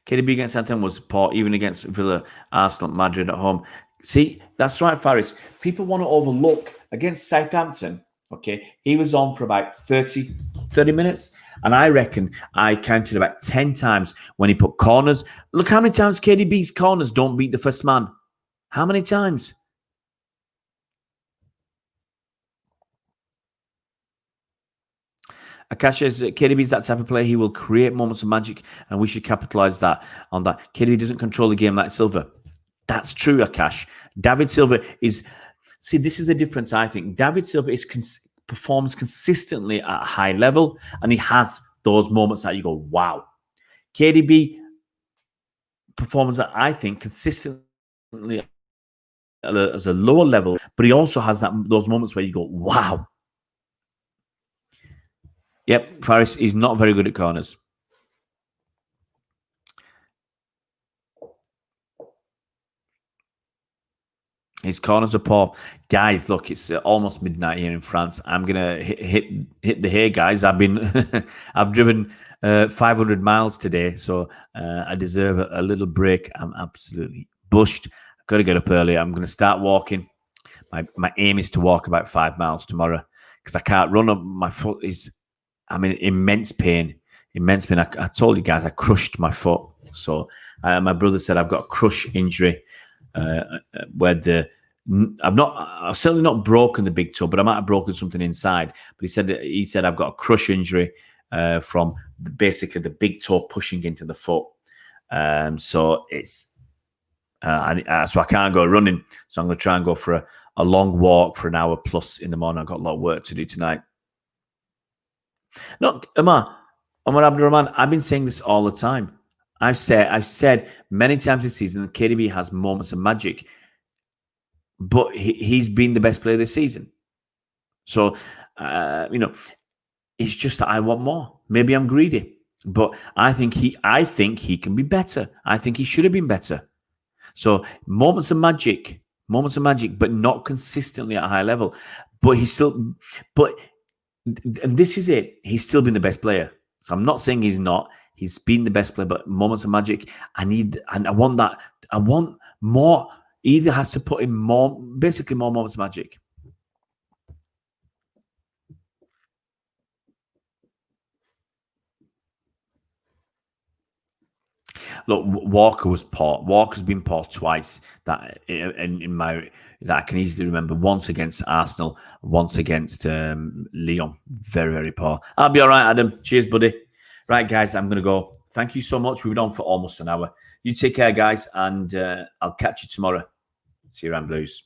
KDB against Southampton was poor, even against Villa, Arsenal, Madrid at home. See, that's right, Faris. People want to overlook against Southampton. Okay, he was on for about 30 minutes. And I reckon I counted about 10 times when he put corners. Look how many times KDB's corners don't beat the first man. How many times? Akash says KDB is that type of player. He will create moments of magic, and we should capitalize on that. KDB doesn't control the game like Silva. That's true, Akash. David Silva is... See, this is the difference, I think. David Silva performs consistently at a high level, and he has those moments that you go, wow. KDB performs that, I think, consistently as a lower level, but he also has those moments where you go, wow. Yep, Faris is not very good at corners. His corners are poor. Guys, look, it's almost midnight here in France. I'm gonna hit the hay, guys. I've driven 500 miles today, so I deserve a little break. I'm absolutely bushed. I've got to get up early. I'm gonna start walking. My aim is to walk about 5 miles tomorrow because I can't run up. My foot is... I'm in immense pain. Immense pain. I told you guys I crushed my foot. So my brother said I've got a crush injury where I've certainly not broken the big toe, but I might have broken something inside. But he said I've got a crush injury from basically the big toe pushing into the foot. So it's so I can't go running. So I'm going to try and go for a long walk for an hour plus in the morning. I've got a lot of work to do tonight. Look, Omar Abdurrahman, I've been saying this all the time. I've said many times this season that KDB has moments of magic, but he's been the best player this season. So, it's just that I want more. Maybe I'm greedy, but I think he can be better. I think he should have been better. So moments of magic, but not consistently at a high level. But and this is it. He's still been the best player. So I'm not saying he's not. He's been the best player, but moments of magic. I want that. I want more. He either has to put in more moments of magic. Look, Walker was poor. Walker's been poor twice. That I can easily remember. Once against Arsenal, once against Lyon. Very, very poor. I'll be all right, Adam. Cheers, buddy. Right, guys, I'm going to go. Thank you so much. We've been on for almost an hour. You take care, guys, and I'll catch you tomorrow. See you around, Blues.